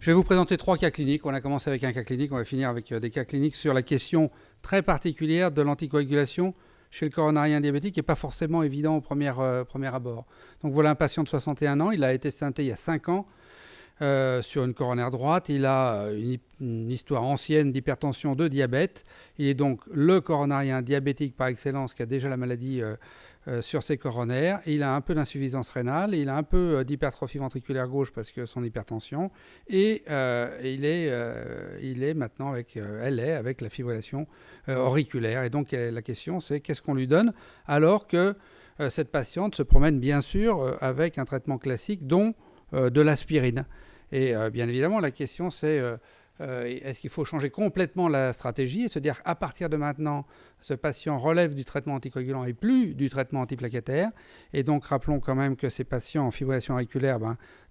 Je vais vous présenter 3 cas cliniques. On a commencé avec un cas clinique, on va finir avec des cas cliniques sur la question très particulière de l'anticoagulation chez le coronarien diabétique, qui n'est pas forcément évident au premier abord. Donc voilà un patient de 61 ans, il a été stenté il y a 5 ans sur une coronaire droite. Il a une histoire ancienne d'hypertension, de diabète. Il est donc le coronarien diabétique par excellence qui a déjà la maladie sur ses coronaires. Il a un peu d'insuffisance rénale, il a un peu d'hypertrophie ventriculaire gauche parce que son hypertension, et il est maintenant avec la fibrillation auriculaire. Et donc la question c'est qu'est-ce qu'on lui donne alors que cette patiente se promène bien sûr avec un traitement classique dont de l'aspirine. Et bien évidemment la question c'est est-ce qu'il faut changer complètement la stratégie et se dire qu'à partir de maintenant, ce patient relève du traitement anticoagulant et plus du traitement antiplaquettaire. Et donc, rappelons quand même que ces patients en fibrillation auriculaire,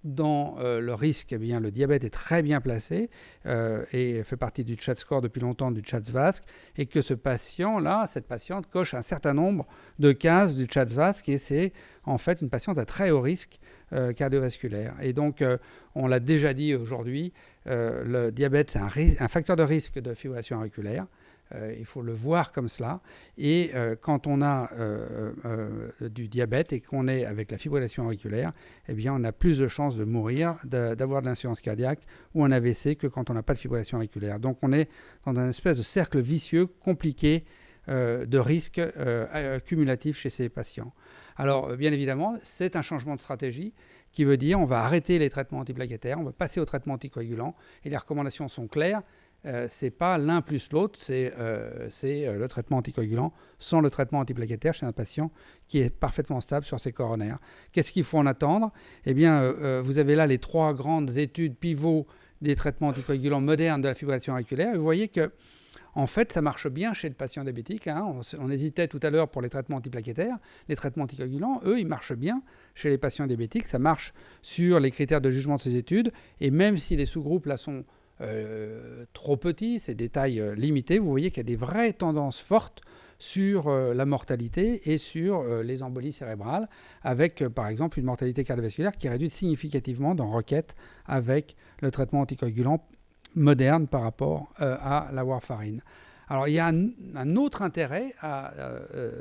dans le risque, le diabète est très bien placé et fait partie du CHAD score depuis longtemps, du CHAD-VASc, et que ce patient-là, cette patiente, coche un certain nombre de cases du CHAD-VASc, et c'est en fait une patiente à très haut risque cardiovasculaire. Et donc, on l'a déjà dit aujourd'hui, le diabète, c'est un facteur de risque de fibrillation auriculaire. Il faut le voir comme cela. Et quand on a du diabète et qu'on est avec la fibrillation auriculaire, eh bien, on a plus de chances de mourir, d'avoir de l'insuffisance cardiaque ou un AVC que quand on n'a pas de fibrillation auriculaire. Donc, on est dans un espèce de cercle vicieux compliqué de risque cumulatif chez ces patients. Alors, bien évidemment, c'est un changement de stratégie qui veut dire on va arrêter les traitements antiplaquettaires, on va passer au traitement anticoagulant, et les recommandations sont claires. C'est pas l'un plus l'autre, c'est le traitement anticoagulant sans le traitement antiplaquettaire chez un patient qui est parfaitement stable sur ses coronaires. Qu'est-ce qu'il faut en attendre ? Eh bien, vous avez là les 3 grandes études pivots des traitements anticoagulants modernes de la fibrillation auriculaire. Et vous voyez que en fait, ça marche bien chez le patient diabétique. On hésitait tout à l'heure pour les traitements antiplaquettaires. Les traitements anticoagulants, eux, ils marchent bien chez les patients diabétiques. Ça marche sur les critères de jugement de ces études. Et même si les sous-groupes là sont trop petits, c'est des tailles limitées, vous voyez qu'il y a des vraies tendances fortes sur la mortalité et sur les embolies cérébrales, avec par exemple une mortalité cardiovasculaire qui est réduite significativement dans Rocket avec le traitement anticoagulant moderne par rapport à la warfarine. Alors il y a un autre intérêt à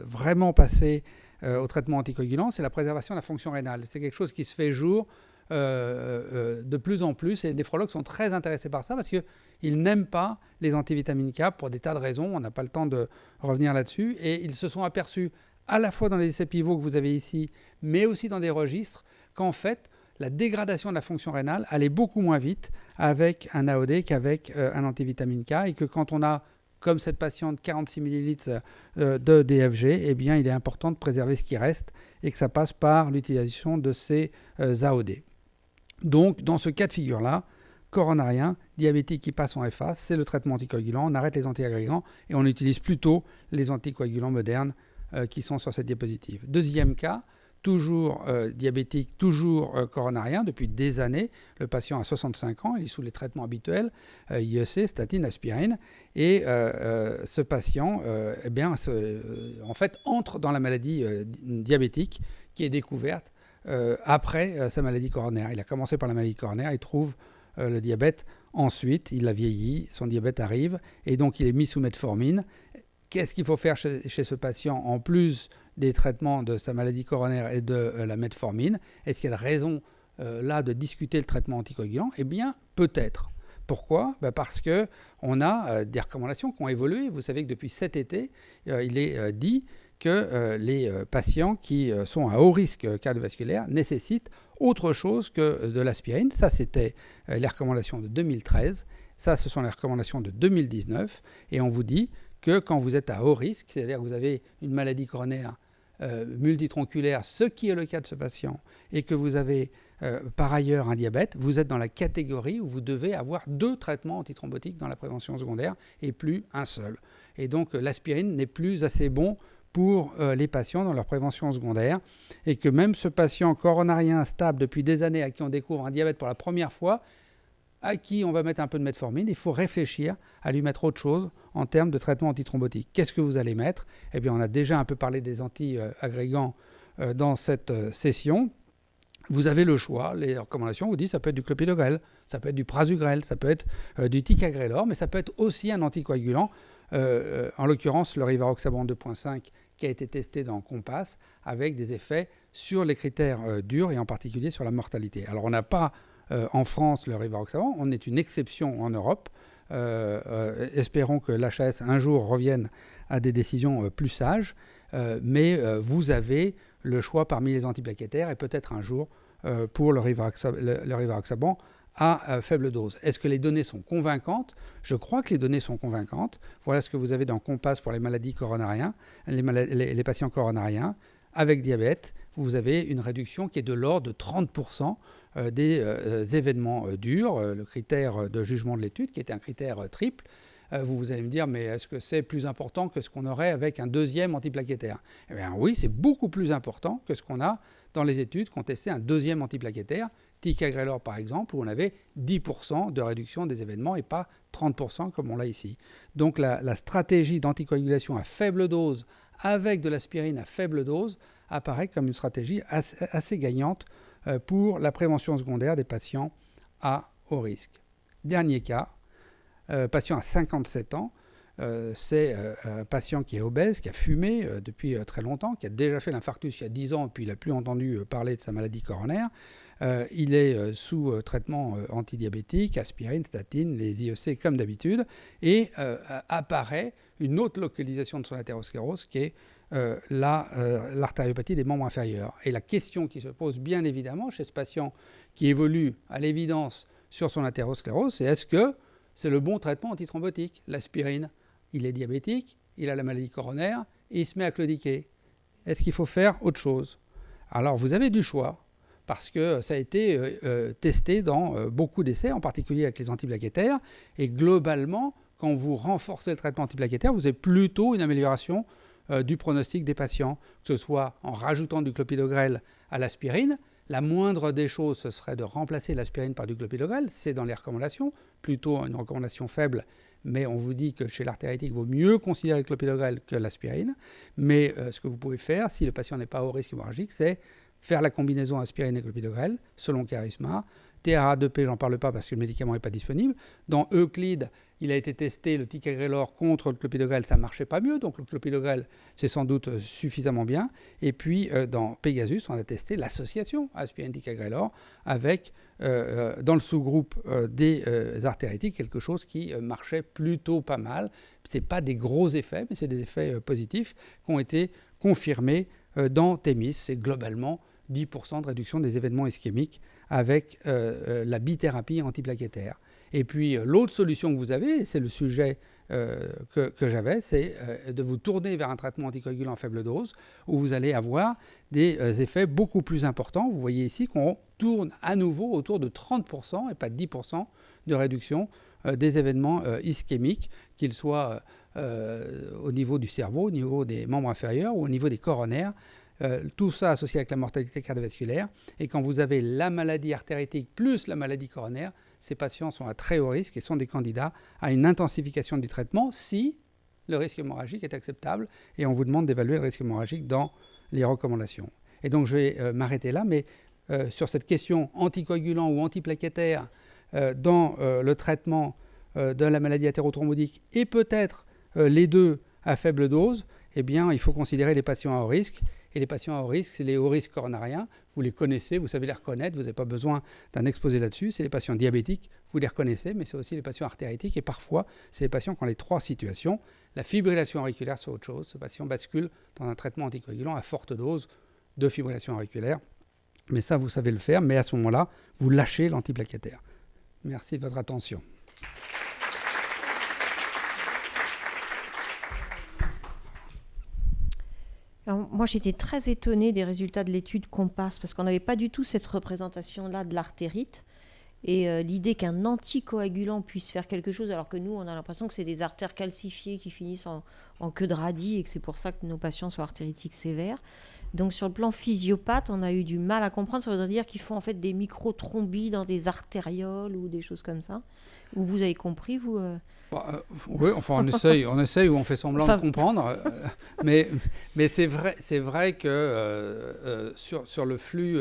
vraiment passer au traitement anticoagulant, c'est la préservation de la fonction rénale. C'est quelque chose qui se fait jour de plus en plus, et les néphrologues sont très intéressés par ça parce qu'ils n'aiment pas les antivitamines K pour des tas de raisons, on n'a pas le temps de revenir là-dessus, et ils se sont aperçus à la fois dans les essais pivots que vous avez ici, mais aussi dans des registres, qu'en fait, la dégradation de la fonction rénale allait beaucoup moins vite avec un AOD qu'avec un antivitamine K, et que quand on a, comme cette patiente, 46 ml de DFG, eh bien, il est important de préserver ce qui reste et que ça passe par l'utilisation de ces AOD. Donc, dans ce cas de figure-là, coronarien, diabétique qui passe en FA, c'est le traitement anticoagulant. On arrête les antiagrégants et on utilise plutôt les anticoagulants modernes qui sont sur cette diapositive. Deuxième cas, toujours diabétique, toujours coronarien depuis des années. Le patient a 65 ans, il est sous les traitements habituels, IEC, statine, aspirine. Et ce patient, en fait, entre dans la maladie diabétique qui est découverte après sa maladie coronaire. Il a commencé par la maladie coronaire, il trouve le diabète. Ensuite, il a vieilli, son diabète arrive, et donc il est mis sous metformine. Qu'est-ce qu'il faut faire chez ce patient en plus des traitements de sa maladie coronaire et de la metformine? Est-ce qu'il y a de raison là de discuter le traitement anticoagulant? Eh bien, peut-être. Pourquoi ? Parce qu'on a des recommandations qui ont évolué. Vous savez que depuis cet été, il est dit que les patients qui sont à haut risque cardiovasculaire nécessitent autre chose que de l'aspirine. Ça, c'était les recommandations de 2013. Ça, ce sont les recommandations de 2019. Et on vous dit que quand vous êtes à haut risque, c'est-à-dire que vous avez une maladie coronaire multitronculaire, ce qui est le cas de ce patient, et que vous avez par ailleurs un diabète, vous êtes dans la catégorie où vous devez avoir 2 traitements antithrombotiques dans la prévention secondaire et plus un seul. Et donc l'aspirine n'est plus assez bon pour les patients dans leur prévention secondaire, et que même ce patient coronarien stable depuis des années à qui on découvre un diabète pour la première fois, à qui on va mettre un peu de metformine, il faut réfléchir à lui mettre autre chose en termes de traitement antithrombotique. Qu'est-ce que vous allez mettre ? Eh bien, on a déjà un peu parlé des anti-agrégants dans cette session. vous avez le choix. Les recommandations vous disent ça peut être du clopidogrel, ça peut être du prasugrel, ça peut être du ticagrelor, mais ça peut être aussi un anticoagulant. En l'occurrence, le rivaroxaban 2.5 qui a été testé dans Compass avec des effets sur les critères durs et en particulier sur la mortalité. Alors on n'a pas en France le rivaroxaban, on est une exception en Europe. Espérons que l'HAS un jour revienne à des décisions plus sages, mais vous avez le choix parmi les antiplaquettaires et peut-être un jour pour le rivaroxaban à faible dose. Est-ce que les données sont convaincantes? Je crois que les données sont convaincantes. Voilà ce que vous avez dans Compass pour les maladies coronariennes, les patients coronariens. Avec diabète, vous avez une réduction qui est de l'ordre de 30% des événements durs, le critère de jugement de l'étude, qui était un critère triple. Vous allez me dire, mais est-ce que c'est plus important que ce qu'on aurait avec un deuxième antiplaquettaire? Eh bien oui, c'est beaucoup plus important que ce qu'on a dans les études qui ont testé un deuxième antiplaquettaire, ticagrelor par exemple, où on avait 10% de réduction des événements et pas 30% comme on l'a ici. Donc la stratégie d'anticoagulation à faible dose avec de l'aspirine à faible dose apparaît comme une stratégie assez gagnante pour la prévention secondaire des patients à haut risque. Dernier cas, patient à 57 ans, c'est un patient qui est obèse, qui a fumé depuis très longtemps, qui a déjà fait l'infarctus il y a 10 ans et puis il n'a plus entendu parler de sa maladie coronaire. Il est sous traitement antidiabétique, aspirine, statine, les IEC comme d'habitude, et apparaît une autre localisation de son athérosclérose qui est l'artériopathie des membres inférieurs. Et la question qui se pose bien évidemment chez ce patient qui évolue à l'évidence sur son athérosclérose, c'est est-ce que c'est le bon traitement antithrombotique? L'aspirine, il est diabétique, il a la maladie coronaire et il se met à claudiquer. Est-ce qu'il faut faire autre chose? Alors vous avez du choix parce que ça a été testé dans beaucoup d'essais, en particulier avec les antiplaquettaires. Et globalement, quand vous renforcez le traitement antiplaquettaire, vous avez plutôt une amélioration du pronostic des patients, que ce soit en rajoutant du clopidogrel à l'aspirine. La moindre des choses, ce serait de remplacer l'aspirine par du clopidogrel. C'est dans les recommandations, plutôt une recommandation faible, mais on vous dit que chez l'artéritique, il vaut mieux considérer le clopidogrel que l'aspirine. Mais ce que vous pouvez faire, si le patient n'est pas au risque hémorragique, c'est faire la combinaison aspirine et clopidogrel, selon Charisma. TRA2P, j'en parle pas parce que le médicament n'est pas disponible. Dans Euclide, il a été testé le ticagrelor contre le clopidogrel, ça ne marchait pas mieux, donc le clopidogrel, c'est sans doute suffisamment bien. Et puis, dans Pegasus, on a testé l'association aspirine-ticagrelor avec, dans le sous-groupe des artéritiques, quelque chose qui marchait plutôt pas mal. Ce n'est pas des gros effets, mais c'est des effets positifs qui ont été confirmés dans THEMIS. C'est globalement 10% de réduction des événements ischémiques avec la bithérapie antiplaquettaire. Et puis l'autre solution que vous avez, c'est le sujet que j'avais, c'est de vous tourner vers un traitement anticoagulant à faible dose où vous allez avoir des effets beaucoup plus importants. Vous voyez ici qu'on tourne à nouveau autour de 30% et pas de 10% de réduction des événements ischémiques, qu'ils soient au niveau du cerveau, au niveau des membres inférieurs ou au niveau des coronaires. Tout ça associé avec la mortalité cardiovasculaire. Et quand vous avez la maladie artéritique plus la maladie coronaire, ces patients sont à très haut risque et sont des candidats à une intensification du traitement si le risque hémorragique est acceptable. Et on vous demande d'évaluer le risque hémorragique dans les recommandations. Et donc je vais m'arrêter là, mais sur cette question anticoagulant ou antiplaquettaire dans le traitement de la maladie athérothrombotique et peut-être les deux à faible dose, eh bien, il faut considérer les patients à haut risque. Et les patients à haut risque, c'est les hauts risques coronariens. Vous les connaissez, vous savez les reconnaître, vous n'avez pas besoin d'un exposé là-dessus. C'est les patients diabétiques, vous les reconnaissez, mais c'est aussi les patients artéritiques. Et parfois, c'est les patients qui ont les trois situations. La fibrillation auriculaire, c'est autre chose. Ce patient bascule dans un traitement anticoagulant à forte dose de fibrillation auriculaire. Mais ça, vous savez le faire. Mais à ce moment-là, vous lâchez l'antiplaquettaire. Merci de votre attention. Alors, moi, j'étais très étonnée des résultats de l'étude Compass parce qu'on n'avait pas du tout cette représentation-là de l'artérite. Et l'idée qu'un anticoagulant puisse faire quelque chose, alors que nous, on a l'impression que c'est des artères calcifiées qui finissent en queue de radis et que c'est pour ça que nos patients sont artéritiques sévères. Donc sur le plan physiopathe, on a eu du mal à comprendre. Ça veut dire qu'ils font en fait des microtrombies dans des artérioles ou des choses comme ça. Ou vous avez compris, vous Oui, enfin on essaye ou on fait semblant de comprendre. Mais c'est vrai que sur le flux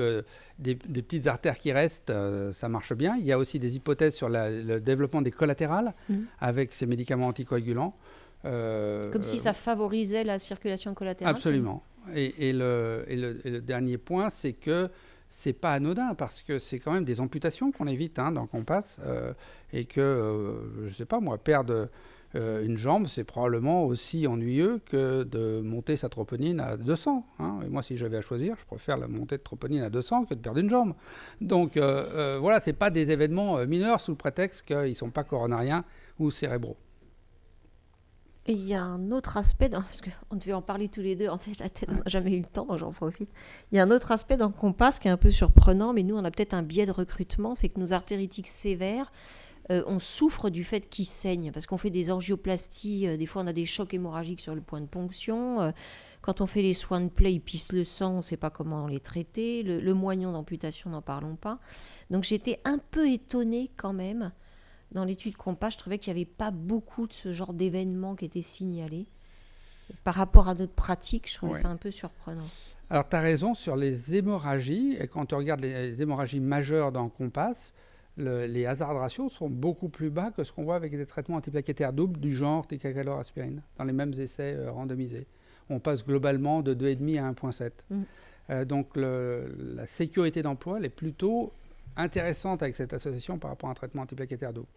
des petites artères qui restent, ça marche bien. Il y a aussi des hypothèses sur le développement des collatérales avec ces médicaments anticoagulants. Comme si ça favorisait la circulation collatérale. Absolument. Et le dernier point, c'est que c'est pas anodin parce que c'est quand même des amputations qu'on évite dans Compass et que, je sais pas moi, perdre une jambe, c'est probablement aussi ennuyeux que de monter sa troponine à 200. Et moi, si j'avais à choisir, je préfère la montée de troponine à 200 que de perdre une jambe. Donc voilà, c'est pas des événements mineurs sous le prétexte qu'ils sont pas coronariens ou cérébraux. Et il y a un autre aspect, parce qu'on devait en parler tous les deux en tête à tête, on n'a jamais eu le temps, donc j'en profite. Il y a un autre aspect dans Compass qui est un peu surprenant, mais nous on a peut-être un biais de recrutement, c'est que nos artéritiques sévères, on souffre du fait qu'ils saignent, parce qu'on fait des angioplasties, des fois on a des chocs hémorragiques sur le point de ponction, quand on fait les soins de plaie, ils pissent le sang, on ne sait pas comment les traiter, le moignon d'amputation, n'en parlons pas. Donc j'étais un peu étonnée quand même. Dans l'étude Compass, je trouvais qu'il n'y avait pas beaucoup de ce genre d'événements qui étaient signalés. Par rapport à notre pratique, je trouvais ça un peu surprenant. Alors, tu as raison sur les hémorragies. Et quand tu regardes les hémorragies majeures dans Compass, les hazard ratios sont beaucoup plus bas que ce qu'on voit avec des traitements antiplaquettaires doubles du genre ticagrelor-aspirine, dans les mêmes essais randomisés. On passe globalement de 2,5 à 1,7. Donc, la sécurité d'emploi, elle est plutôt intéressante avec cette association par rapport à un traitement antiplaquettaire double.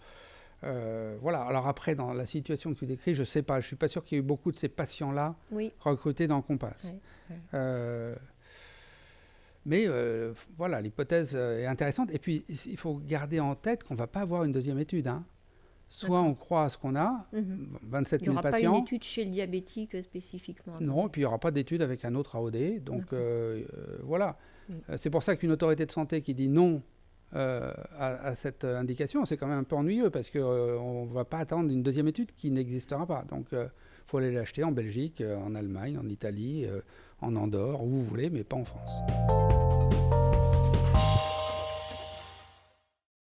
Voilà. Alors après, dans la situation que tu décris, je ne sais pas. Je ne suis pas sûr qu'il y ait eu beaucoup de ces patients-là recrutés dans Compass. Mais voilà, l'hypothèse est intéressante. Et puis, il faut garder en tête qu'on ne va pas avoir une deuxième étude. Soit on croit à ce qu'on a, 27 000 patients. Il n'y aura pas une étude chez le diabétique spécifiquement. Non, et puis il n'y aura pas d'étude avec un autre AOD. Donc voilà. C'est pour ça qu'une autorité de santé qui dit non à cette indication, c'est quand même un peu ennuyeux parce qu'on ne va pas attendre une deuxième étude qui n'existera pas. Donc il faut aller l'acheter en Belgique, en Allemagne, en Italie, en Andorre, où vous voulez, mais pas en France.